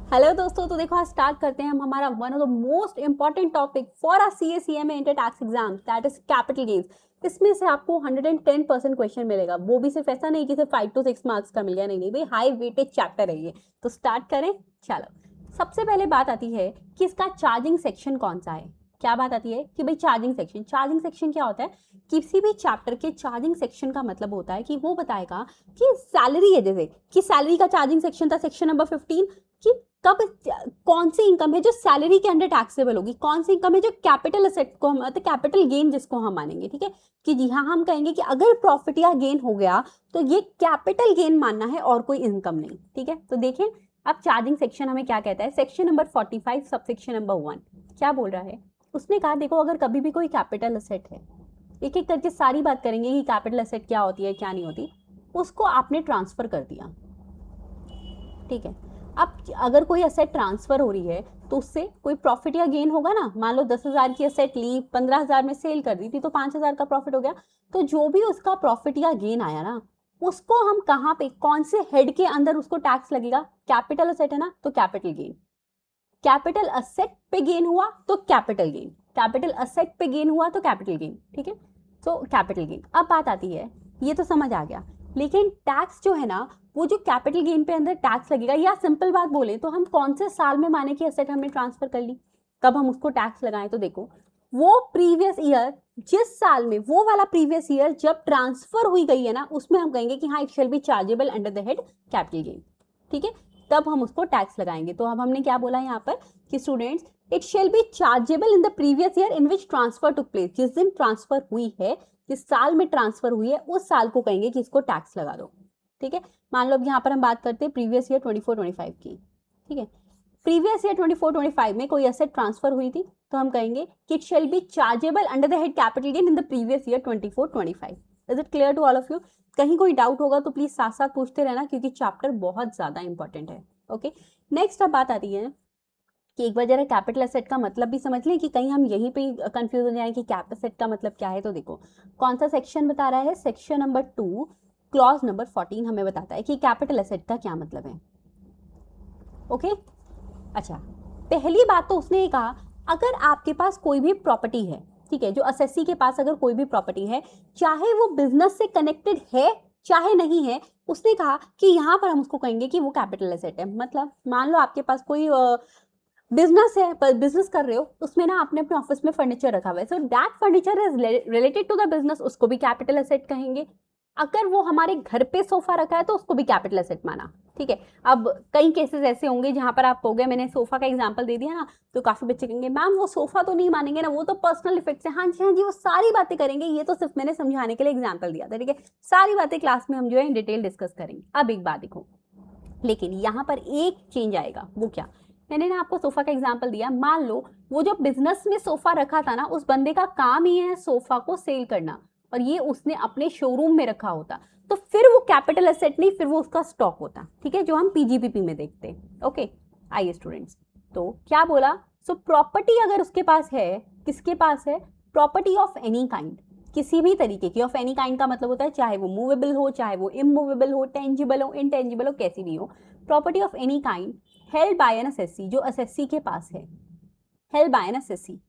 Hello दोस्तों, तो देखो आज स्टार्ट करते हैं हम हमारा one of the most important topic for a CA CMA inter tax exam, that is capital gains. इसमें से आपको 110% क्वेश्चन मिलेगा, वो भी सिर्फ ऐसा नहीं कि सिर्फ 5 to 6 मार्क्स का मिल गया, नहीं नहीं भाई, हाई वेटेज चैप्टर है ये। तो स्टार्ट करें, चलो। सबसे पहले बात आती है कि इसका चार्जिंग सेक्शन कौन सा है। क्या बात आती है कि भाई चार्जिंग सेक्शन क्या होता है। किसी भी चैप्टर के चार्जिंग सेक्शन का मतलब होता है कि वो बताएगा कि सैलरी है, जैसे कि सैलरी का चार्जिंग सेक्शन था सेक्शन नंबर 15 कि कब कौन सी इनकम है जो सैलरी के अंडर टैक्सेबल होगी, कौन सी इनकम है जो कैपिटल असेट को हम मतलब कैपिटल गेन जिसको हम मानेंगे, ठीक है। कि जी हाँ, हम कहेंगे कि अगर प्रॉफिट या गेन हो गया तो ये कैपिटल गेन मानना है और कोई इनकम नहीं, ठीक है। तो देखें अब चार्जिंग सेक्शन हमें क्या कहता है। Section number 45 sub section number 1 क्या बोल रहा है। उसने कहा देखो, अगर कभी भी कोई कैपिटल असेट है, एक एक करके सारी बात करेंगे कि कैपिटल असेट क्या होती है क्या नहीं होती, उसको आपने ट्रांसफर कर दिया, ठीक है। अब अगर कोई असेट ट्रांसफर हो रही है तो उससे कोई प्रॉफिट या गेन होगा ना। मान लो 10,000 की असेट ली, 15,000 में सेल कर दी थी तो 5,000 का प्रॉफिट हो गया। तो जो भी उसका प्रॉफिट या गेन आया ना, उसको हम कहाँ पे, कौन से हेड के अंदर उसको टैक्स लगेगा। कैपिटल असेट है ना, तो कैपिटल गेन। कैपिटल असेट पे गेन हुआ तो कैपिटल गेन, कैपिटल असेट पे गेन हुआ तो कैपिटल गेन, ठीक है। तो कैपिटल गेन। अब बात आती है, ये तो समझ आ गया, लेकिन टैक्स जो है ना, वो जो कैपिटल गेन पे अंदर टैक्स लगेगा, या सिंपल बात बोले तो हम कौन से साल में माने कि असेट हमने ट्रांसफर कर ली, कब हम उसको टैक्स लगाएं। तो देखो वो प्रीवियस ईयर, जिस साल में वो वाला प्रीवियस ईयर जब ट्रांसफर हुई गई है ना, उसमें हम कहेंगे कि हाँ it shall be chargeable under the head capital gain, ठीक है। तब हम उसको टैक्स लगाएंगे। तो अब हमने क्या बोला यहाँ पर कि students, it shall be chargeable in the previous year in which transfer took place. जिस दिन ट्रांसफर हुई है, जिस साल में ट्रांसफर हुई है, उस साल को कहेंगे कि इसको टैक्स लगा दो, ठीक है। मान लो अब यहाँ पर हम बात करते हैं प्रीवियस ईयर 24-25 की, ठीक है। प्रीवियस ईयर 24-25 में कोई एसेट ट्रांसफर हुई थी, तो हम कहेंगे कि it shall be chargeable under the head capital gain in the previous year 24-25। Is it clear to all of you. कहीं कोई डाउट होगा तो प्लीज साथ साथ पूछते रहना, क्योंकि चैप्टर बहुत ज्यादा इंपॉर्टेंट है। ओके, नेक्स्ट अब बात आती है कि एक बार जरा कैपिटल एसेट का मतलब भी समझ लें कि कहीं हम यहीं पे कंफ्यूज हो जाए कि कैप एसेट का मतलब क्या है। तो देखो कौन सा सेक्शन बता रहा है, सेक्शन नंबर 2 क्लॉज नंबर 14 हमें बताता है कि कैपिटल एसेट का क्या मतलब है। ओके, अच्छा, पहली बात तो उसने ये कहा, अगर आपके पास कोई भी प्रॉपर्टी है, ठीक है, जो असेसी के पास अगर कोई भी प्रॉपर्टी है, चाहे वो बिजनेस से कनेक्टेड है चाहे नहीं है, उसने कहा कि यहां पर हम उसको कहेंगे कि वो कैपिटल एसेट है। मतलब मान लो आपके पास कोई बिजनेस है, पर बिजनेस कर रहे हो, उसमें ना आपने अपने ऑफिस में फर्नीचर रखा हुआ है, so that furniture is related to the business, उसको भी कैपिटल एसेट कहेंगे। अगर वो हमारे घर पे सोफा रखा है तो उसको भी कैपिटल एसेट माना, ठीक है। अब कई केसेस ऐसे होंगे जहां पर आप कहोगे, मैंने सोफा का एग्जांपल दे दिया ना, तो काफी बच्चे कहेंगे मैम वो सोफा तो नहीं मानेंगे ना, वो तो पर्सनल इफेक्ट्स है। हाँ जी हाँ जी, वो सारी बातें करेंगे, ये तो सिर्फ मैंने समझाने के लिए एग्जाम्पल दिया था, ठीक है। सारी बातें क्लास में हम जो है डिटेल डिस्कस करेंगे। अब एक बात देखो, लेकिन यहाँ पर एक चेंज आएगा, वो क्या। मैंने ना आपको सोफा का एग्जांपल दिया, मान लो वो जो बिजनेस में सोफा रखा था ना, उस बंदे का काम ही है सोफा को सेल करना, और ये उसने अपने शोरूम में रखा होता, तो फिर वो कैपिटल एसेट नहीं, फिर वो उसका स्टॉक होता, ठीक है, जो हम पीजीपीपी में देखते हैं। ओके, आइए स्टूडेंट्स, तो क्या बोला। सो प्रॉपर्टी अगर उसके पास है, किसके पास है, प्रॉपर्टी ऑफ एनी काइंड, किसी भी तरीके की। ऑफ एनी काइंड का मतलब होता है चाहे वो मूवेबल हो, चाहे वो इमूवेबल हो, टेंजिबल हो, इनटेंजिबल हो, कैसी भी हो, property of any kind held by N assessee, जो असेसी के पास है, हेल्ड बाय एन असेसी,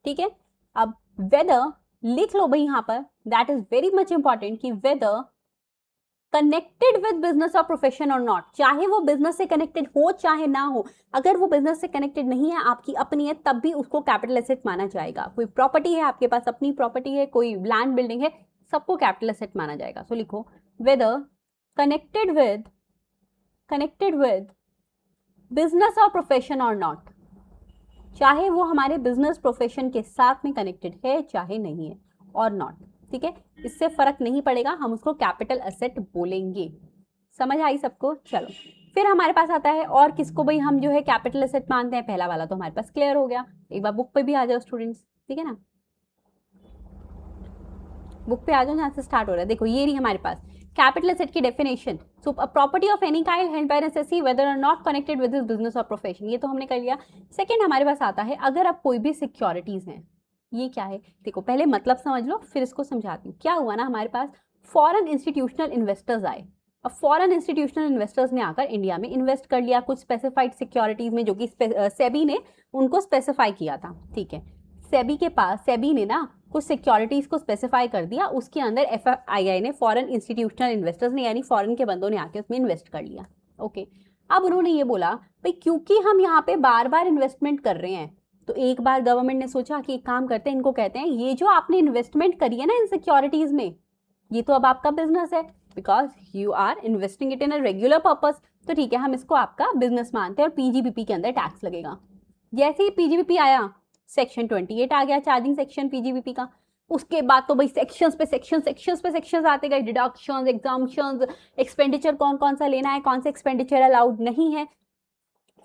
ठीक है। अब वेदर लिख लो भाई यहां पर, that is very much important, कि वेदर कनेक्टेड विद बिजनेस और प्रोफेशन और नॉट, चाहे वो बिजनेस से कनेक्टेड हो चाहे ना हो। अगर वो बिजनेस से कनेक्टेड नहीं है, आपकी अपनी है, तब भी उसको कैपिटल एसेट माना जाएगा। कोई प्रॉपर्टी है आपके पास, अपनी प्रॉपर्टी है, कोई लैंड बिल्डिंग है, सबको कैपिटल एसेट माना जाएगा। सो लिखो वेदर कनेक्टेड विद बिजनेस और प्रोफेशन और नॉट, चाहे वो हमारे बिजनेस प्रोफेशन के साथ में कनेक्टेड है चाहे नहीं है, और नॉट, ठीक है, इससे फर्क नहीं पड़ेगा, हम उसको कैपिटल एसेट बोलेंगे। समझ आई सबको। चलो फिर हमारे पास आता है और किसको भाई हम जो है कैपिटल एसेट मानते हैं। पहला वाला तो हमारे पास क्लियर हो गया, एक बार बुक पे भी आ जाओ स्टूडेंट्स, ठीक है ना, बुक पे आ जाओ जहां से स्टार्ट हो रहा है। देखो ये रही हमारे पास कैपिटल एसेट की definition. So a property of any kind held by an assessee whether or not connected with his business और प्रोफेशन, ये तो हमने कर लिया। सेकंड हमारे पास आता है, अगर अब कोई भी सिक्योरिटीज हैं, ये क्या है देखो, पहले मतलब समझ लो फिर इसको समझाती हूँ। क्या हुआ ना, हमारे पास फॉरेन इंस्टीट्यूशनल इन्वेस्टर्स आए अब फॉरेन इंस्टीट्यूशनल इन्वेस्टर्स ने आकर इंडिया में इन्वेस्ट कर लिया कुछ स्पेसिफाइड सिक्योरिटीज में, जो कि सेबी ने उनको स्पेसिफाई किया था, ठीक है। सेबी ने ना कुछ सिक्योरिटीज को स्पेसिफाई कर दिया, उसके अंदर FII ने, फॉरेन इंस्टीट्यूशनल इन्वेस्टर्स ने, यानी फॉरेन के बंदों ने आके उसमें इन्वेस्ट कर लिया, ओके। अब उन्होंने ये बोला भाई क्योंकि हम यहाँ पे बार बार इन्वेस्टमेंट कर रहे हैं, तो एक बार गवर्नमेंट ने सोचा कि एक काम करते हैं, इनको कहते हैं ये जो आपने इन्वेस्टमेंट करी है ना इन सिक्योरिटीज में, ये तो अब आपका बिजनेस है, because you are investing it in a regular purpose, तो ठीक है हम इसको आपका बिजनेस मानते हैं और PGBP के अंदर टैक्स लगेगा। जैसे ही PGBP आया, सेक्शन 28 आ गया चार्जिंग सेक्शन PGBP का। उसके बाद तो भाई सेक्शंस पे सेक्शंस आते गए, डिडक्शंस, एग्जाम्पशंस, एक्सपेंडिचर कौन कौन सा लेना है, कौन सा एक्सपेंडिचर अलाउड नहीं है।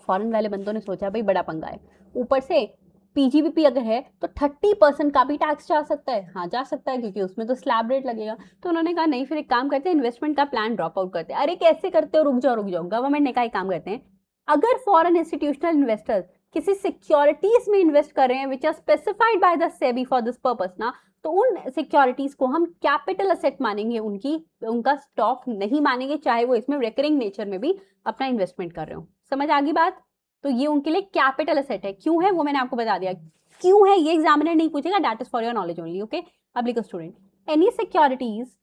फॉरेन वाले बंदों ने सोचा भाई बड़ा पंगा है, ऊपर से PGBP अगर है तो 30% का भी टैक्स जा सकता है, हाँ जा सकता है, क्योंकि उसमें तो स्लैब रेट लगेगा। तो उन्होंने कहा नहीं, फिर एक काम करते हैं, इन्वेस्टमेंट का प्लान ड्रॉप आउट करते हैं। अरे कैसे करते हो, रुक जाओ। गवर्नमेंट ने कहा एक काम करते हैं, अगर फॉरेन इंस्टीट्यूशनल इन्वेस्टर्स किसी सिक्योरिटीज में इन्वेस्ट कर रहे हैं which are specified by the SEBI for this purpose ना, तो उन सिक्योरिटीज को हम कैपिटल असेट मानेंगे, उनका स्टॉक नहीं मानेंगे, चाहे वो इसमें रिकरिंग नेचर में भी अपना इन्वेस्टमेंट कर रहे हो। समझ आ गई बात? तो ये उनके लिए कैपिटल असेट है। क्यों है वो मैंने आपको बता दिया, क्यों है ये एग्जामिनर नहीं पूछेगा, that is for your knowledge only, okay. अब लिखो स्टूडेंट, एनी सिक्योरिटीज,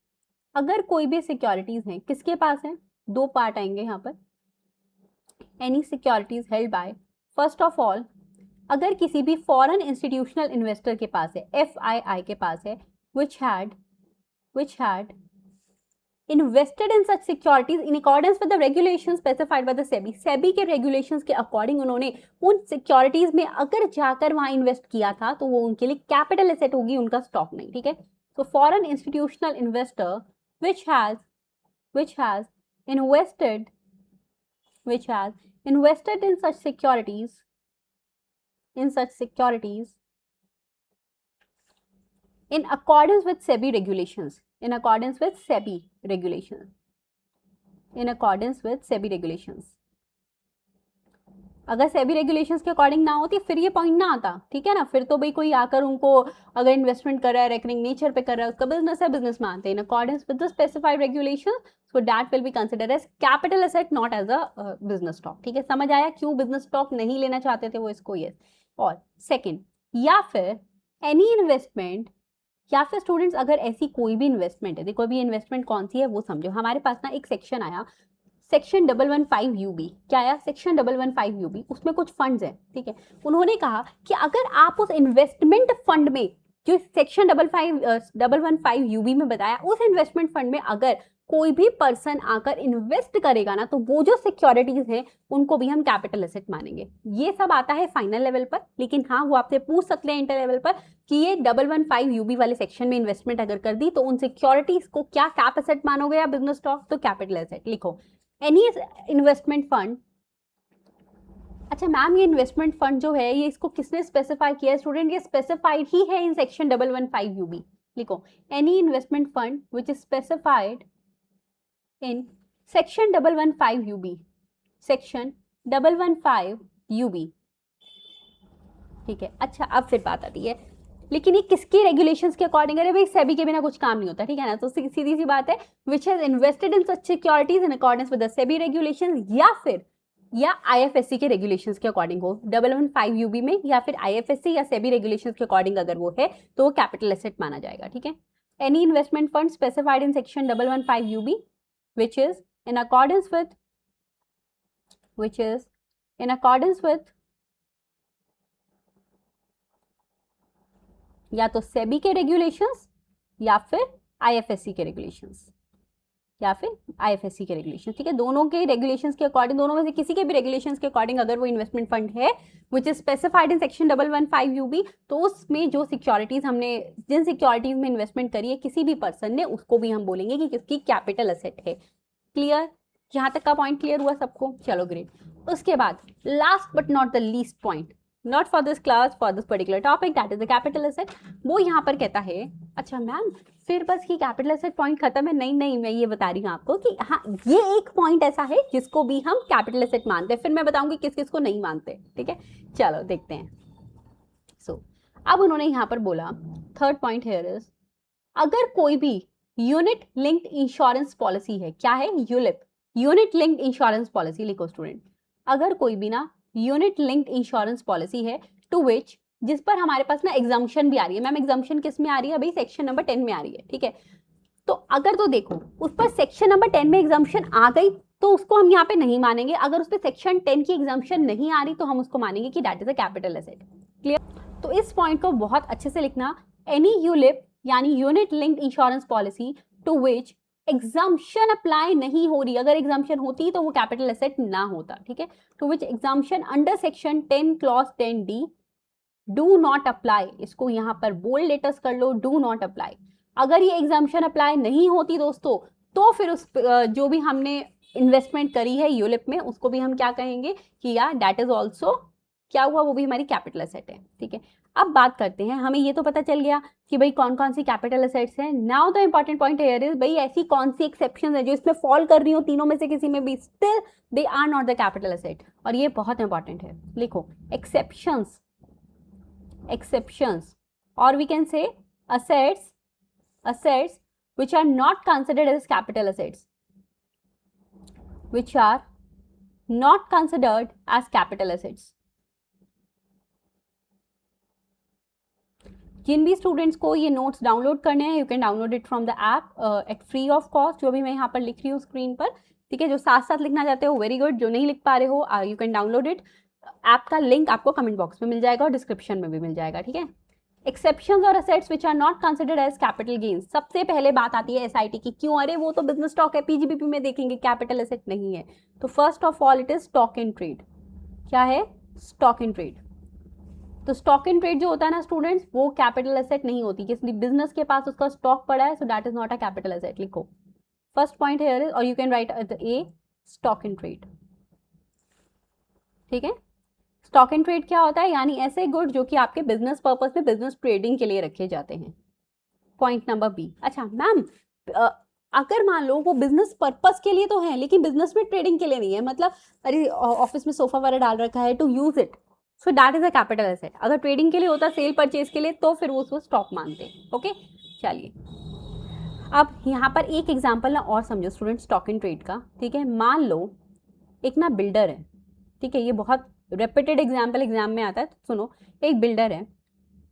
अगर कोई भी सिक्योरिटीज है किसके पास है, दो पार्ट आएंगे यहाँ पर। Any securities held by, first of all अगर किसी भी फॉरेन इंस्टीट्यूशनल इन्वेस्टर के पास है, FII के पास है, which had invested in such securities in accordance with the regulations specified by the SEBI के regulations के अकॉर्डिंग उन्होंने उन सिक्योरिटीज में अगर जाकर वहां इन्वेस्ट किया था, तो वो उनके लिए कैपिटल एसेट होगी, उनका स्टॉक नहीं, ठीक है। तो foreign institutional investor which has invested in such securities in accordance with SEBI regulations, in accordance with SEBI regulations, अगर सेबी रेगुलेशंस के अकॉर्डिंग ना होती फिर ये पॉइंट ना आता, ठीक है ना। फिर तो भाई कोई आकर उनको अगर इन्वेस्टमेंट कर रहा है, रेकरिंग नेचर पे कर रहा है, उसका बिजनेस है, बिजनेस मानते हैं, in accordance with the specified regulation, so that will be considered as capital asset, not as a business stock, ठीक है। समझ आया क्यों बिजनेस स्टॉक नहीं लेना चाहते थे वो इसको, ये। और सेकेंड, या फिर एनी इन्वेस्टमेंट, या फिर स्टूडेंट्स अगर ऐसी कोई भी इन्वेस्टमेंट है, देखो अभी इन्वेस्टमेंट कौन सी है वो समझो। हमारे पास ना एक सेक्शन आया, सेक्शन 115UB, क्या आया, सेक्शन 115UB, उसमें कुछ फंड्स हैं, ठीक है। उन्होंने कहा कि अगर आप उस इन्वेस्टमेंट फंड में, जो सेक्शन 115UB में बताया, उस इन्वेस्टमेंट फंड में अगर कोई भी पर्सन आकर इन्वेस्ट करेगा ना, तो वो जो सिक्योरिटीज हैं उनको भी हम कैपिटल एसेट मानेंगे। ये सब आता है फाइनल लेवल पर, लेकिन हाँ वो आपसे पूछ सकते हैं इंटर लेवल पर कि ये 115UB वाले सेक्शन में इन्वेस्टमेंट अगर कर दी, तो उन सिक्योरिटीज को क्या कैप एसेट मानोगे या बिजनेस स्टॉक, तो कैपिटल एसेट लिखो। एनी इन्वेस्टमेंट फंड, अच्छा मैम ये इन्वेस्टमेंट फंड जो है ये इसको किसने स्पेसिफाई किया है, स्टूडेंट ये स्पेसिफाइड ही है इन सेक्शन 115UB, लिखो any investment fund which is specified in section 115UB, section 115UB, ठीक है। अच्छा अब फिर बात आती है, लेकिन ये किसके रेगुलेशंस के अकॉर्डिंग, अरे भाई सेबी के बिना कुछ काम नहीं होता, ठीक है ना। तो सीधी सी बात है, which has invested in such securities in accordance with the SEBI regulations, या IFSC के रेगुलेशंस के अकॉर्डिंग हो 115UB में, या फिर IFSC या सेबी रेगुलेशंस के अकॉर्डिंग अगर वो है तो वो कैपिटल एसेट माना जाएगा, ठीक है। Any investment fund specified in section 115UB which is in accordance with या तो सेबी के रेगुलेशंस या फिर IFSC के रेगुलेशंस, ठीक है। दोनों के रेगुलेशंस के अकॉर्डिंग, दोनों में से किसी के भी रेगुलेशंस के अकॉर्डिंग अगर वो इन्वेस्टमेंट फंड है which is specified in section 115UB, तो उसमें जो सिक्योरिटीज हमने, जिन सिक्योरिटीज में इन्वेस्टमेंट करी है किसी भी पर्सन ने, उसको भी हम बोलेंगे कि किसकी कैपिटल एसेट है। क्लियर, यहाँ तक का पॉइंट क्लियर हुआ सबको, चलो ग्रेट। उसके बाद last but not the least point, not for this class, for this particular topic, that is the capital asset. वो यहाँ पर कहता है, अच्छा मैम फिर बस ये कैपिटल एसेट पॉइंट खत्म है, नहीं मैं ये बता रही हूँ आपको कि हाँ ये एक पॉइंट ऐसा है जिसको भी हम कैपिटल एसेट मानते हैं, फिर मैं बताऊंगी किस किस को नहीं मानते, ठीक है। चलो देखते हैं। सो अब उन्होंने यहाँ पर बोला, थर्ड पॉइंट हियर इज, अगर कोई भी यूनिट लिंक्ड इंश्योरेंस पॉलिसी है। क्या है? ULIP, unit linked insurance policy. लिखो स्टूडेंट, अगर कोई भी ना यूनिट लिंक्ड इंश्योरेंस पॉलिसी है टू विच, जिस पर हमारे पास ना एग्जाम्पशन भी आ रही है। मैम एग्जाम्पशन किस में आ रही है? अभी सेक्शन नंबर 10 में आ रही है, ठीक है। तो अगर तो देखो उस पर सेक्शन नंबर 10 में एग्जाम्पशन आ गई तो उसको हम यहाँ पे नहीं मानेंगे। अगर उस पर सेक्शन 10 की एग्जाम्पशन नहीं आ रही तो हम उसको मानेंगे कि that is a capital asset. Clear? तो इस पॉइंट को बहुत अच्छे से लिखना। एनी यूलिप यानी unit linked insurance policy to which exemption apply नहीं हो रही, अगर एग्जाम्पशन होती तो वो कैपिटल एसेट ना होता, ठीक है। To which exemption under section 10 clause 10D do not apply, इसको यहाँ पर बोल्ड लेटर्स कर लो, डू नॉट अप्लाई। अगर ये एग्जाम्पशन अप्लाई नहीं होती दोस्तों तो फिर उस जो भी हमने इन्वेस्टमेंट करी है यूलिप में उसको भी हम क्या कहेंगे कि यार दैट इज ऑल्सो क्या हुआ, वो भी हमारी कैपिटल एसेट है, ठीक है। अब बात करते हैं, हमें ये तो पता चल गया कि भाई कौन कौन सी कैपिटल एसेट्स हैं। Now the important point here is भाई ऐसी कौन सी एक्सेप्शन है जो इसमें फॉल कर रही हो तीनों में से किसी में भी, still they are not the capital asset. और ये बहुत इंपॉर्टेंट है, लिखो exceptions, exceptions, or we can say assets which are not considered as capital assets, which are not considered as capital assets। जिन भी स्टूडेंट्स को ये नोट्स डाउनलोड करने हैं, you can download it from the app at free of cost, जो भी मैं यहाँ पर लिख रही हूँ स्क्रीन पर, ठीक है। जो साथ साथ लिखना चाहते हो वेरी गुड, जो नहीं लिख पा रहे हो you can download it. App का लिंक आपको कमेंट बॉक्स में मिल जाएगा और डिस्क्रिप्शन में भी मिल जाएगा, ठीक है। एक्सेप्शंस और assets which are not considered as capital gains. सबसे पहले बात आती है एसआईटी की, क्यों? अरे वो तो बिजनेस स्टॉक है, पीजीबीपी में देखेंगे कैपिटल एसेट नहीं है। तो first of all it is stock in trade. क्या है? Stock in trade. तो स्टॉक इन ट्रेड जो होता है ना स्टूडेंट्स, वो कैपिटल एसेट नहीं होती। किसी बिजनेस के पास उसका स्टॉक पड़ा है, so that is not a capital asset. लिखो फर्स्ट पॉइंट हियर इज, और you can write A stock in trade, ठीक है। स्टॉक इन ट्रेड क्या होता है? यानी ऐसे गुड जो कि आपके बिजनेस पर्पस में, बिजनेस ट्रेडिंग के लिए रखे जाते हैं। Point number B. अच्छा मैम अगर मान लो वो बिजनेस पर्पस के लिए तो है लेकिन बिजनेस में ट्रेडिंग के लिए नहीं है, मतलब अरे ऑफिस में सोफा वगैरह डाल रखा है to use it, so that is a capital asset. अगर ट्रेडिंग के लिए होता, सेल परचेज के लिए, तो फिर वो उसको स्टॉक मानते हैं, ओके। चलिए अब यहाँ पर एक एग्जाम्पल ना और समझो स्टूडेंट स्टॉक इन ट्रेड का, ठीक है। मान लो एक ना बिल्डर है, ठीक है, ये बहुत रेपिटेड एग्जाम्पल एग्जाम में आता है, तो सुनो। एक बिल्डर है,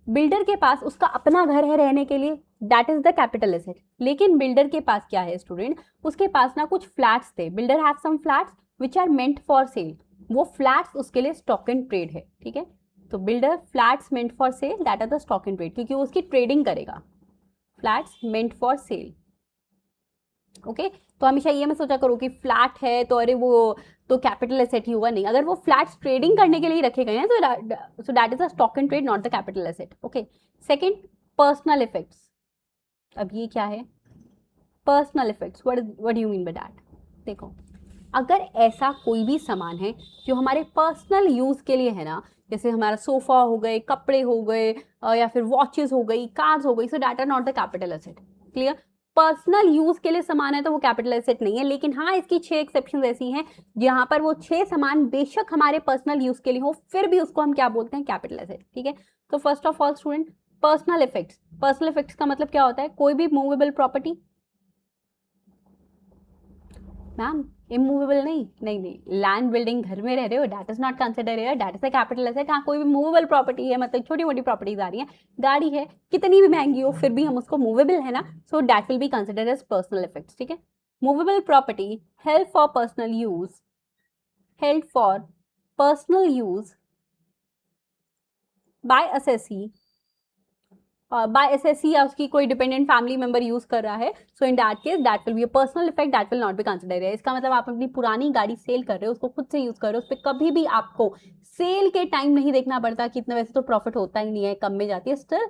बिल्डर के पास उसका अपना घर है रहने के लिए, that is the capital asset. लेकिन बिल्डर के पास क्या है स्टूडेंट? उसके पास ना कुछ फ्लैट्स थे, builder have some flats which are meant for sale, वो फ्लैट्स उसके लिए स्टॉक इन ट्रेड है, ठीक है। तो builder flats meant for sale, that are the stock in trade, क्योंकि वो उसकी ट्रेडिंग करेगा। Flats meant for sale, okay. तो हमेशा ये मैं सोचा करो कि फ्लैट है तो अरे वो तो कैपिटल एसेट ही हुआ, नहीं। अगर वो फ्लैट्स ट्रेडिंग करने के लिए रखे गए हैं तो सो that is a stock in trade, not the capital asset, okay. Second, personal effects. अब ये क्या है? Personal effects, what do you mean by that? देखो अगर ऐसा कोई भी सामान है जो हमारे पर्सनल यूज के लिए है ना, जैसे हमारा सोफा हो गए, कपड़े हो गए, या फिर वॉचेस हो गई, कार्स हो गई, so that are not the capital asset. Clear? Personal use के लिए सामान है तो वो कैपिटल एसेट नहीं है। लेकिन हाँ, इसकी 6 एक्सेप्शन ऐसी हैं जहां पर वो 6 सामान बेशक हमारे पर्सनल यूज के लिए हो, फिर भी उसको हम क्या बोलते हैं? कैपिटल एसेट, ठीक है। तो first of all student, personal effects. Personal effects का मतलब क्या होता है? कोई भी मूवेबल प्रॉपर्टी। मैम इमूवेबल नहीं, नहीं नहीं, लैंड बिल्डिंग घर में रह रहे हो, that is not consider here, that is a capital asset. हाँ, कोई भी मूवेबल प्रॉपर्टी है, मतलब छोटी मोटी प्रॉपर्टीज आ रही हैं, गाड़ी है, कितनी भी महंगी हो फिर भी हम उसको मूवेबल है ना, so that will be consider as personal effects, ठीक है। Movable property held for personal use, held for personal use by assessee, by SSC या उसकी कोई डिपेंडेंट फैमिली मेंबर यूज कर रहा है, so in that case that will be a personal effect, that will not be consider है। इसका मतलब आप अपनी पुरानी गाड़ी सेल कर रहे हो, उसको खुद से यूज कर रहे हो, उस पर कभी भी आपको सेल के टाइम नहीं देखना पड़ता कि इतना, वैसे तो प्रॉफिट होता ही नहीं है, कम में जाती है, स्टिल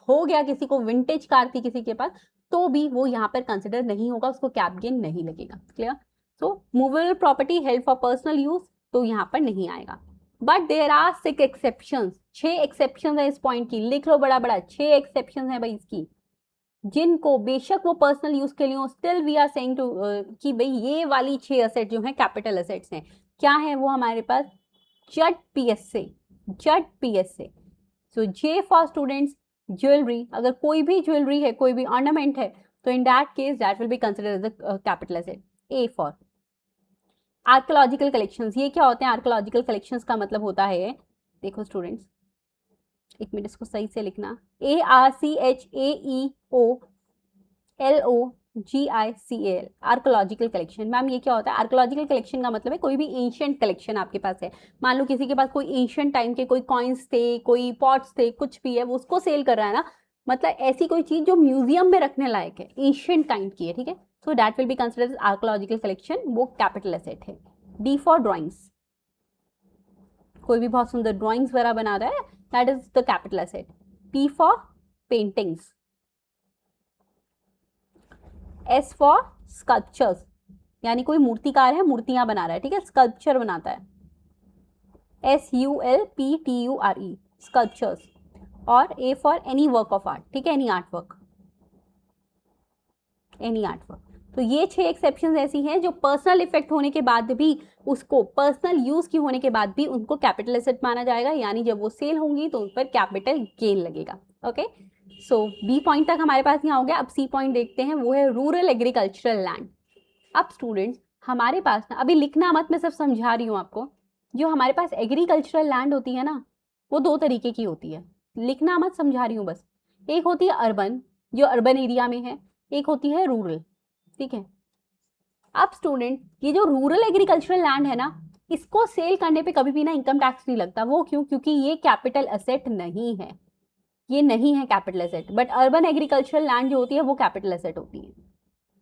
हो गया किसी को विंटेज कार थी किसी के पास, तो भी वो यहाँ पर कंसिडर नहीं होगा, उसको कैप गेन नहीं लगेगा। Clear? So movable property held for personal use तो यहाँ पर नहीं आएगा। But there are 6 exceptions, 6 exception है इस पॉइंट की, लिख लो बड़ा बड़ा, 6 एक्सेप्शन है भाई इसकी, जिनको बेशक वो पर्सनल यूज के लिए हो, still we are saying to कि भाई ये वाली 6 एसेट जो है कैपिटल एसेट्स हैं। क्या है वो हमारे पास? जट पीएसए, जट पीएसए। So J for students jewellery, अगर कोई भी ज्वेलरी है, कोई भी ऑर्नामेंट है, तो in that case that will be considered as a capital asset. A for archaeological collections. ये क्या होते हैं आर्कोलॉजिकल कलेक्शंस? का मतलब होता है, देखो स्टूडेंट्स, एक मिनट इसको सही से लिखना, ARCHAEOLOGICAL, आर्कोलॉजिकल कलेक्शन. मैम ये क्या होता है? आर्कोलॉजिकल कलेक्शन का मतलब है कोई भी एंशियंट कलेक्शन आपके पास है. मान लो किसी के पास कोई एंशियंट टाइम के कोई कॉइन्स थे, कोई पॉट्स थे, कुछ भी है, वो उसको सेल कर रहा है ना, मतलब ऐसी कोई चीज जो म्यूजियम में रखने लायक है, एंशियंट काइंड की है, ठीक है. So that will be considered archaeological collection, वो कैपिटल एसेट है. D for drawings. कोई भी बहुत सुंदर ड्राइंग्स वगैरह बना रहा है, that is the capital asset. P for paintings. S for sculptures, यानी कोई मूर्तिकार है, मूर्तियां बना रहा है, ठीक है, स्कल्पचर बनाता है. SULPTURE, sculptures. और A for any work of art, ठीक है, any art work, any art work. तो ये 6 एक्सेप्शंस ऐसी हैं जो पर्सनल इफेक्ट होने के बाद भी, उसको पर्सनल यूज की होने के बाद भी उनको कैपिटल एसेट माना जाएगा, यानी जब वो सेल होंगी तो उन पर कैपिटल गेन लगेगा. ओके, सो बी पॉइंट तक हमारे पास यहाँ हो गया. अब सी पॉइंट देखते हैं, वो है रूरल एग्रीकल्चरल लैंड. अब स्टूडेंट्स हमारे पास ना, अभी लिखना मत, मैं सब समझा रही हूँ आपको. जो हमारे पास एग्रीकल्चरल लैंड होती है ना, वो 2 तरीके की होती है. लिखना मत, समझा रही हूँ बस. एक होती है अर्बन, जो अर्बन एरिया में है. एक होती है रूरल, ठीक है. अब स्टूडेंट ये जो रूरल एग्रीकल्चरल लैंड है ना, इसको सेल करने पे कभी भी ना इनकम टैक्स नहीं लगता. वो क्यों? क्योंकि ये कैपिटल एसेट नहीं है, ये नहीं है capital asset. But urban agricultural land जो होती है वो कैपिटल एसेट होती है,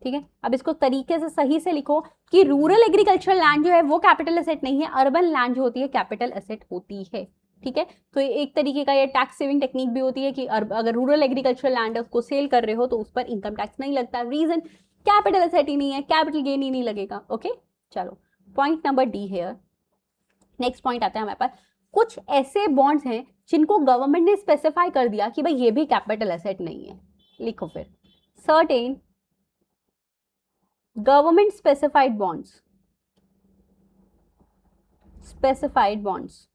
ठीक है. अब इसको तरीके से सही से लिखो कि रूरल एग्रीकल्चरल लैंड जो है वो कैपिटल एसेट नहीं है, अर्बन लैंड जो होती है कैपिटल एसेट होती है, ठीक है. तो एक तरीके का ये टैक्स सेविंग टेक्निक भी होती है कि अगर रूरल एग्रीकल्चरल लैंड है उसको सेल कर रहे हो तो उस पर इनकम टैक्स नहीं लगता. रीजन कैपिटल एसेट ही नहीं है, कैपिटल गेन ही नहीं लगेगा. ओके, चलो पॉइंट नंबर डी है. नेक्स्ट पॉइंट आता है हमारे पास, कुछ ऐसे बॉन्ड्स हैं जिनको गवर्नमेंट ने स्पेसिफाई कर दिया कि भाई ये भी कैपिटल एसेट नहीं है. लिखो फिर, certain government specified bonds. Specified bonds.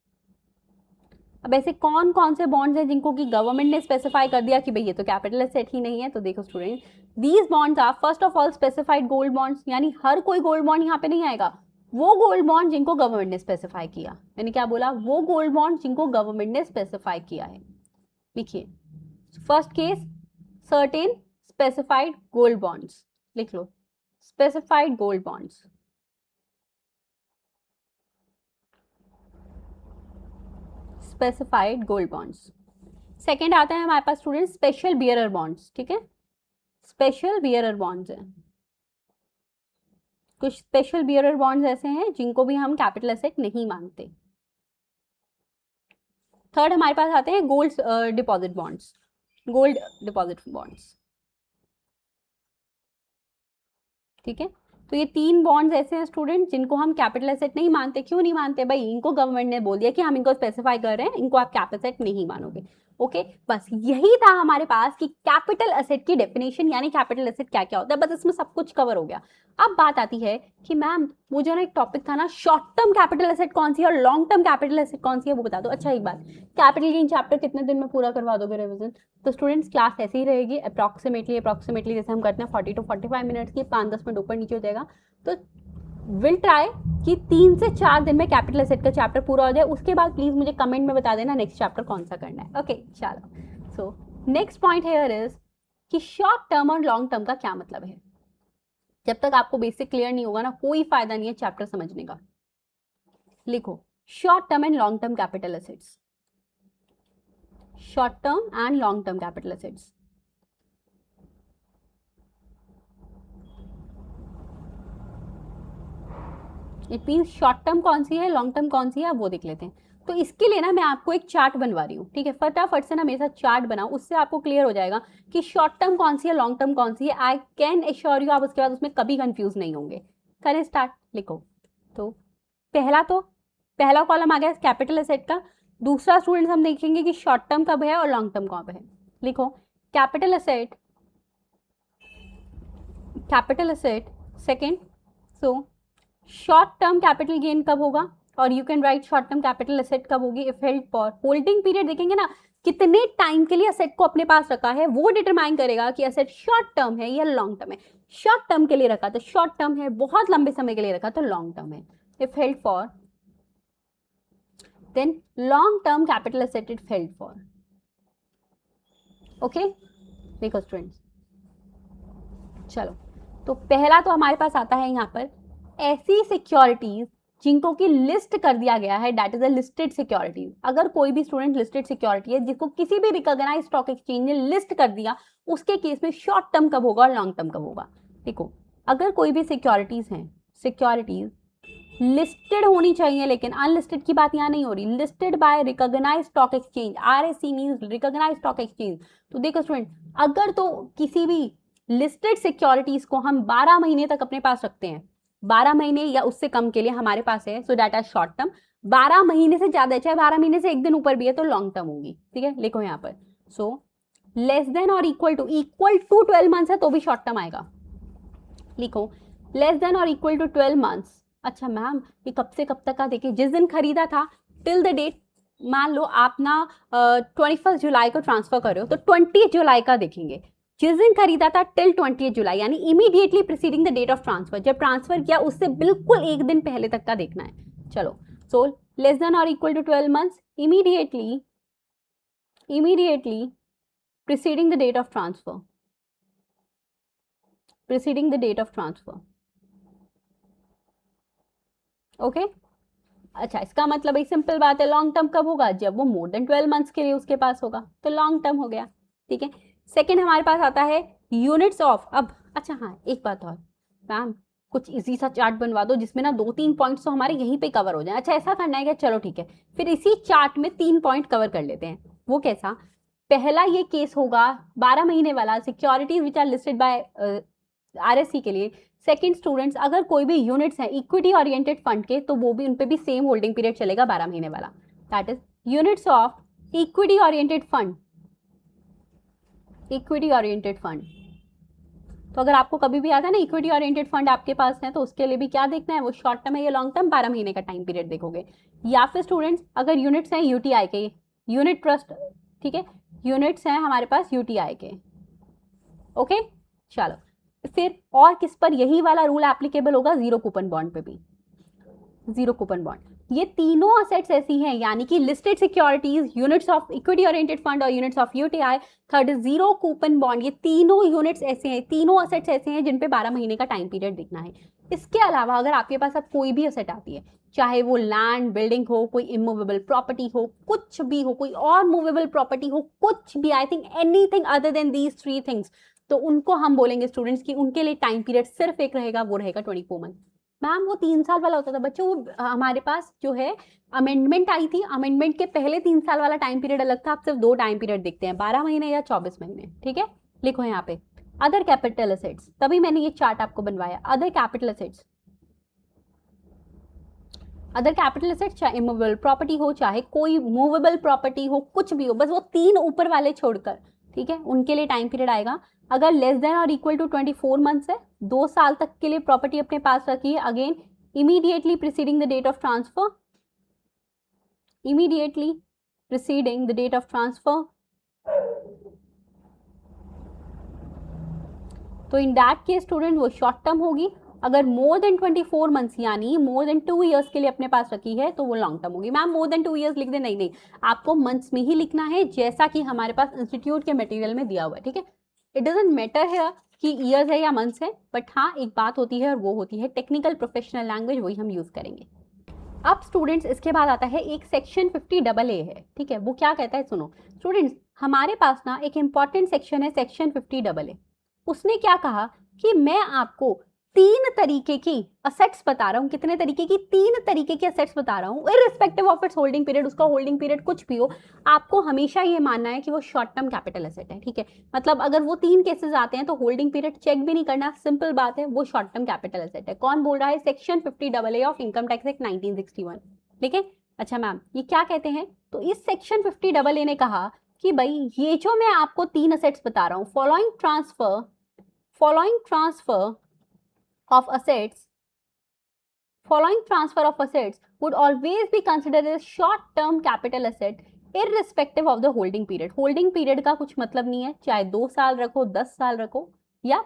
अब ऐसे कौन कौन से बॉन्ड्स हैं जिनको कि गवर्नमेंट ने स्पेसिफाई कर दिया कि भाई ये तो कैपिटल एसेट ही नहीं है? तो देखो student, these bonds are first of all specified gold bonds, यानी हर कोई गोल्ड बॉन्ड यहाँ पे नहीं आएगा. वो गोल्ड बॉन्ड जिनको गवर्नमेंट ने स्पेसिफाई किया, मैंने क्या बोला, वो गोल्ड बॉन्ड जिनको गवर्नमेंट ने स्पेसिफाई किया है. लिखिए, first case certain specified gold bonds. लिख लो, specified gold bonds. Specified gold bonds. Second आता है हमारे पास स्टूडेंट स्पेशल बियरर बॉन्ड्स, ठीक है. स्पेशल बियरर बॉन्ड्स हैं. कुछ स्पेशल बियरर बॉन्ड्स ऐसे हैं जिनको भी हम कैपिटल एसेट नहीं मानते. थर्ड हमारे पास आते हैं gold deposit bonds. Gold deposit bonds, ठीक है. तो ये 3 बॉन्ड्स ऐसे हैं स्टूडेंट जिनको हम कैपिटल एसेट नहीं मानते. क्यों नहीं मानते भाई? इनको गवर्नमेंट ने बोल दिया कि हम इनको स्पेसिफाई कर रहे हैं, इनको आप कैपिटल एसेट नहीं मानोगे. ओके, बस यही था हमारे पास कि कैपिटल एसेट की डेफिनेशन, यानी कैपिटल एसेट क्या क्या होता है. बस इसमें सब कुछ कवर हो गया. अब बात आती है कि मैम वो जो ना एक टॉपिक था ना, शॉर्ट टर्म कैपिटल एसेट कौन सी है और लॉन्ग टर्म कैपिटल एसेट कौन सी है, वो बता दो. अच्छा एक बात, कैपिटल गेन चैप्टर कितने दिन में पूरा करवा दोगे रिविजन? तो स्टूडेंट्स क्लास ऐसे ही रहेगी अप्रॉक्सीमेटली जैसे हम करते हैं 40 to 45 मिनट्स की, 5-10 मिनट ऊपर नीचे हो जाएगा. तो विल ट्राई कि 3 से 4 दिन में कैपिटल एसेट का चैप्टर पूरा हो जाए. उसके बाद प्लीज मुझे कमेंट में बता देना नेक्स्ट चैप्टर कौन सा करना है. ओके चलो, so next point here is कि शॉर्ट टर्म और लॉन्ग टर्म का क्या मतलब है. जब तक आपको बेसिक क्लियर नहीं होगा ना, कोई फायदा नहीं है चैप्टर समझने का. लिखो, short term and long term capital assets. Short term and long term capital assets. It mean short term कौन सी है, लॉन्ग टर्म कौन सी है, वो देख लेते हैं. तो इसके लिए ना मैं आपको एक चार्ट बनवा रही हूँ, ठीक है. फटाफट से ना मेरे साथ चार्ट बनाओ, उससे आपको क्लियर हो जाएगा कि शॉर्ट टर्म कौन सी है, लॉन्ग टर्म कौन सी है. आई कैन एश्योर यू आप उसके बाद उसमें कभी कंफ्यूज नहीं होंगे. करें स्टार्ट. लिखो, तो पहला कॉलम आ गया कैपिटल एसेट का. दूसरा स्टूडेंट्स हम देखेंगे कि शॉर्ट टर्म कब है और लॉन्ग टर्म कब है. लिखो, capital asset second. So short term capital gain कब होगा और you can write short term capital asset कब होगी, if held for. Holding period देखेंगे ना, कितने टाइम के लिए असेट को अपने पास रखा है वो डिटरमाइन करेगा कि असेट शॉर्ट टर्म है या लॉन्ग टर्म है। शॉर्ट टर्म के लिए रखा तो शॉर्ट टर्म है, बहुत लंबे समय के लिए रखा तो लॉन्ग टर्म है। If held for then long term capital asset it held for. Okay, देखो स्टूडेंट्स, चलो तो पहला तो हमारे पास आता है यहाँ पर ऐसी सिक्योरिटीज जिनको की लिस्ट कर दिया गया है, that is a listed securities. अगर कोई भी स्टूडेंट लिस्टेड सिक्योरिटी है जिसको किसी भी रिकॉग्नाइज्ड स्टॉक एक्सचेंज ने लिस्ट कर दिया, उसके केस में शॉर्ट टर्म कब होगा और लॉन्ग टर्म कब होगा। देखो, अगर कोई भी सिक्योरिटीज हैं, सिक्योरिटीज लिस्टेड होनी चाहिए, लेकिन अनलिस्टेड की बात यहाँ नहीं हो रही, listed by recognised stock exchange, RSE means recognised stock exchange. तो देखो स्टूडेंट, अगर तो किसी भी लिस्टेड सिक्योरिटीज को हम 12 महीने तक अपने पास रखते हैं, 12 महीने या उससे कम के लिए हमारे पास है, so that are short term. 12 महीने से ज्यादा है, चाहे 12 महीने से एक दिन ऊपर भी है, तो लॉन्ग टर्म होगी। ठीक है, लिखो यहाँ पर, सो लेस देन और इक्वल टू 12 मंथ्स है तो भी शॉर्ट टर्म आएगा। लिखो लेस देन और इक्वल टू 12 मंथ्स। अच्छा मैम, ये कब से कब तक का, देखिए जिस दिन खरीदा था टिल द डेट, मान लो आप ना 21 जुलाई को ट्रांसफर कर रहे हो तो 20 जुलाई का देखेंगे। जिस दिन खरीदा था टिल 20 जुलाई, यानी immediately preceding the date of transfer, जब ट्रांसफर किया उससे बिल्कुल एक दिन पहले तक का देखना है। चलो, सो लेस देन और equal to 12 months, immediately preceding the date of transfer, preceding the date of transfer. Okay, अच्छा, इसका मतलब एक सिंपल बात है, लॉन्ग टर्म कब होगा, जब वो मोर देन 12 मंथ्स के लिए उसके पास होगा, तो लॉन्ग टर्म हो गया। ठीक है, सेकंड हमारे पास आता है यूनिट्स ऑफ। अब अच्छा हाँ, एक बात और मैम, कुछ इजी सा चार्ट बनवा दो जिसमें ना 2-3 पॉइंट्स तो हमारे यहीं पे कवर हो जाए। अच्छा, ऐसा करना है क्या, चलो ठीक है, फिर इसी चार्ट में 3 पॉइंट कवर कर लेते हैं। वो कैसा, पहला ये केस होगा 12 महीने वाला, securities which are listed by RSE के लिए। सेकंड स्टूडेंट्स, अगर कोई भी यूनिट्स हैं इक्विटी ओरिएंटेड फंड के, तो वो भी, उन पे भी सेम होल्डिंग पीरियड चलेगा 12 महीने वाला, that is units of equity oriented fund, equity oriented fund. तो अगर आपको कभी भी आता है ना इक्विटी ओरिएंटेड फंड आपके पास है, तो उसके लिए भी क्या देखना है, वो शॉर्ट टर्म है या लॉन्ग टर्म, 12 महीने का टाइम पीरियड देखोगे। या फिर स्टूडेंट्स, अगर यूनिट्स हैं UTI के, यूनिट ट्रस्ट, ठीक है, यूनिट्स हैं हमारे पास UTI के। ओके, चलो फिर और किस पर यही वाला रूल एप्लीकेबल होगा, जीरो कूपन बॉन्ड पे भी, जीरो कूपन बॉन्ड। ये तीनों असेट्स ऐसी हैं, यानी कि listed securities, units of equity oriented fund और units of UTI, third zero coupon bond, ये तीनों यूनिट्स ऐसे हैं, तीनों असेट्स ऐसे हैं जिन पे 12 महीने का टाइम पीरियड देखना है। इसके अलावा अगर आपके पास अब कोई भी असेट आती है, चाहे वो लैंड बिल्डिंग हो, कोई इमूवेबल प्रॉपर्टी हो, कुछ भी हो, कोई और मूवेबल प्रॉपर्टी हो, कुछ भी, I think anything other than these 3 things, तो उनको हम बोलेंगे स्टूडेंट्स कि उनके लिए टाइम पीरियड सिर्फ एक रहेगा, वो रहेगा 24 मंथ। मैम वो 3 साल वाला होता था बच्चों, वो हमारे पास जो है अमेंडमेंट आई थी, अमेंडमेंट के पहले 3 साल वाला टाइम पीरियड अलग था, आप सिर्फ 2 टाइम पीरियड देखते हैं, 12 महीने या 24 महीने। ठीक है, लिखो यहाँ पे अदर कैपिटल असेट्स, तभी मैंने ये चार्ट आपको बनवाया। Other capital assets, other capital assets चाहे इमूवेबल प्रॉपर्टी हो, चाहे कोई मूवेबल प्रॉपर्टी हो, कुछ भी हो, बस वो 3 ऊपर वाले छोड़कर, ठीक है, उनके लिए टाइम पीरियड आएगा। अगर लेस देन और इक्वल टू 24 मंथ्स है, 2 साल तक के लिए प्रॉपर्टी अपने पास रखी है, again immediately preceding the date of transfer, immediately preceding the date of transfer, तो इन दैट केस स्टूडेंट वो शॉर्ट टर्म होगी। अगर मोर देन 24 मंथ्स यानी मोर देन 2 ईयर्स के लिए अपने पास रखी है, तो वो लॉन्ग टर्म होगी। मैम मोर देन 2 ईयर्स लिख दे, नहीं नहीं, आपको मंथ्स में ही लिखना है, जैसा कि हमारे पास इंस्टीट्यूट के मटेरियल में दिया हुआ है। ठीक है, इट डजंट मैटर है कि ईयर्स है या मंथ्स है, बट हाँ एक बात होती है और वो होती है टेक्निकल प्रोफेशनल लैंग्वेज, वही हम यूज करेंगे। अब स्टूडेंट्स इसके बाद आता है एक सेक्शन 50AA है। ठीक है, वो क्या कहता है, सुनो स्टूडेंट्स, हमारे पास ना एक इंपॉर्टेंट सेक्शन है सेक्शन 50AA। उसने क्या कहा कि मैं आपको 3 तरीके की असेट्स बता रहा हूं, कितने तरीके की, 3 तरीके की असेट्स बता रहा हूं, irrespective of its holding period, उसका होल्डिंग पीरियड कुछ भी हो, आपको हमेशा ये मानना है कि वो शॉर्ट टर्म कैपिटल एसेट है। ठीक है, मतलब अगर वो 3 केसेस आते हैं तो होल्डिंग पीरियड चेक भी नहीं करना, सिंपल बात है, वो शॉर्ट टर्म कैपिटल एसेट है। कौन बोल रहा है, section 50AA of income tax act 1961। ठीक है, अच्छा मैम ये क्या कहते हैं, तो इस सेक्शन 50AA ने कहा कि भाई ये जो मैं आपको 3 असेट्स बता रहा हूं, following transfer of assets would always be considered as short term capital asset irrespective of the holding period. Holding period का कुछ मतलब नहीं है, चाहे 2 साल रखो, 10 साल रखो या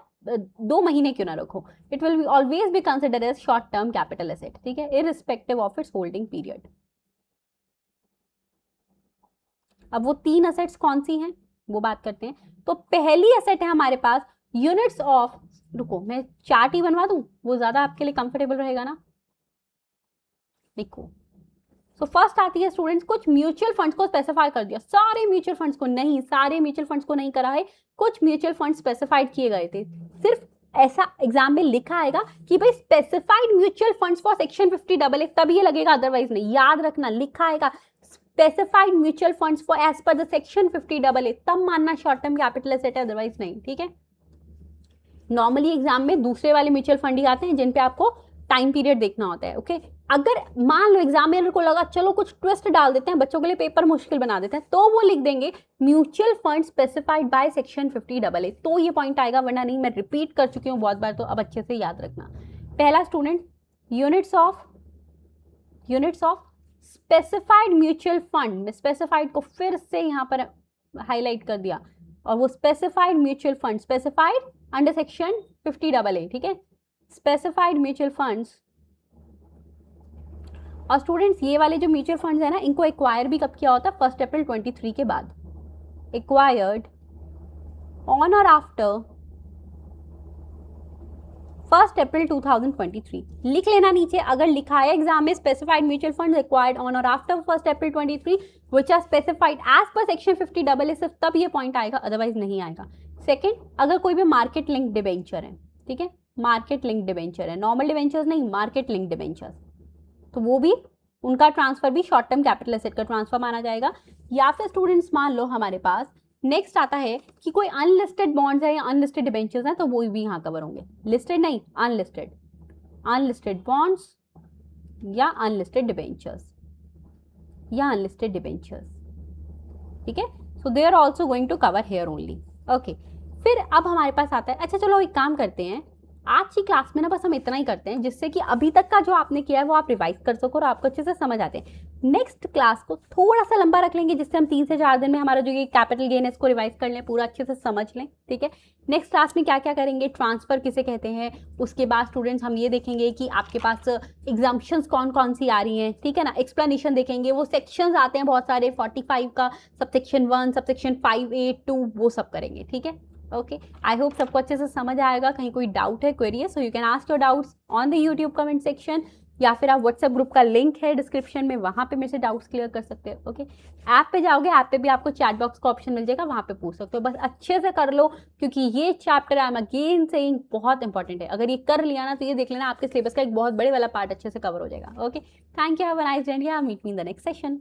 2 महीने क्यों ना रखो, it will always be considered as short term capital asset, ठीक है, irrespective of its holding period. अब वो 3 असेट्स कौन सी हैं वो बात करते हैं। तो पहली असेट है हमारे पास यूनिट्स ऑफ, रुको मैं चार्ट ही बनवा दूं, वो ज्यादा आपके लिए कंफर्टेबल रहेगा ना। देखो सो फर्स्ट आती है स्टूडेंट्स, कुछ म्यूचुअल फंड्स को स्पेसिफाई कर दिया, सारे म्यूचुअल फंड्स को नहीं, सारे म्यूचुअल फंड्स को नहीं करा है, कुछ म्यूचुअल फंड्स स्पेसिफाइड किए गए थे। सिर्फ ऐसा एग्जाम में लिखा आएगा कि भाई specified mutual funds for section 50AA, तभी ये लगेगा, अदरवाइज नहीं। याद रखना, लिखा आएगा specified mutual funds for as per the section 50AA, तब मानना शॉर्ट टर्म कैपिटल एसेट है, अदरवाइज नहीं, ठीक है। नॉर्मली एग्जाम में दूसरे वाले म्यूचुअल फंड ही आते हैं जिन पे आपको टाइम पीरियड देखना होता है, ओके। अगर मान लो एग्जामिनर को लगा चलो कुछ ट्विस्ट डाल देते हैं, बच्चों के लिए पेपर मुश्किल बना देते हैं, तो वो लिख देंगे mutual fund specified by section 50AA, तो ये पॉइंट आएगा, वरना नहीं। मैं रिपीट कर चुकी हूँ बहुत बार, तो अब अच्छे से याद रखना। पहला student, units of specified mutual fund, specified को फिर से यहाँ पर हाईलाइट कर दिया, और वो specified mutual fund specified under section 50AA, ठीक है, स्पेसिफाइड म्यूचुअल फंड्स। और स्टूडेंट्स ये वाले जो म्यूचुअल फंड्स है ना, इनको एक्वायर भी कब किया होता है, 1 अप्रैल 23 के बाद, एक्वायर्ड ऑन और आफ्टर 1 अप्रैल 2023। लिख लेना नीचे, अगर लिखा है एग्जाम में specified mutual funds acquired on और after 1 April 23 which are specified as per section 50AA, सिर्फ तब ये पॉइंट आएगा, अदरवाइज नहीं आएगा। सेकंड, अगर कोई भी मार्केट लिंक डिबेंचर है, ठीक है, मार्केट लिंक डिबेंचर है, नॉर्मल डिबेंचर्स नहीं, मार्केट लिंक डिबेंचर्स, तो वो भी, उनका ट्रांसफर भी शॉर्ट टर्म कैपिटल एसेट का ट्रांसफर माना जाएगा। या फिर स्टूडेंट्स मान लो हमारे पास नेक्स्ट आता है कि कोई अनलिस्टेड बॉन्ड्स है या अनलिस्टेड डिबेंचर्स हैं, तो वो भी यहाँ कवर होंगे, लिस्टेड नहीं, अनलिस्टेड बॉन्ड्स या अनलिस्टेड डिबेंचर्स ठीक है। So they are also going to cover here only, okay. फिर अब हमारे पास आता है, अच्छा चलो एक काम करते हैं, आज की क्लास में ना बस हम इतना ही करते हैं, जिससे कि अभी तक का जो आपने किया है वो आप रिवाइज कर सको और आपको अच्छे से समझ आते हैं। नेक्स्ट क्लास को थोड़ा सा लंबा रख लेंगे, जिससे हम 3 से 4 दिन में हमारा जो ये कैपिटल गेन है इसको रिवाइज कर लें, पूरा अच्छे से समझ लें, ठीक है। नेक्स्ट क्लास में क्या क्या करेंगे, ट्रांसफर किसे कहते हैं, उसके बाद स्टूडेंट्स हम ये देखेंगे कि आपके पास एग्जाम्पशंस कौन कौन सी आ रही हैं, ठीक है ना, एक्सप्लेनेशन देखेंगे, वो सेक्शंस आते हैं बहुत सारे, 45 का सबसेक्शन 1, सबसेक्शन 5, 8, 2, वो सब करेंगे, ठीक है। ओके, आई होप सबको अच्छे से समझ आएगा। कहीं कोई डाउट है, क्वेरी है, so you can ask your doubts on the YouTube comment section, या फिर आप व्हाट्सएप ग्रुप का लिंक है डिस्क्रिप्शन में, वहाँ पे मेरे से डाउट्स क्लियर कर सकते हो, ओके। ऐप पे जाओगे, ऐप पे भी आपको चैट बॉक्स का ऑप्शन मिल जाएगा, वहाँ पे पूछ सकते हो, बस अच्छे से कर लो, क्योंकि ये chapter I am again saying बहुत इंपॉर्टेंट है। अगर ये कर लिया ना, तो ये देख लेना आपके सिलेबस का एक बहुत बड़े वाला पार्ट अच्छे से कवर हो जाएगा, okay. Thank you, have a nice day, meet me in the next session.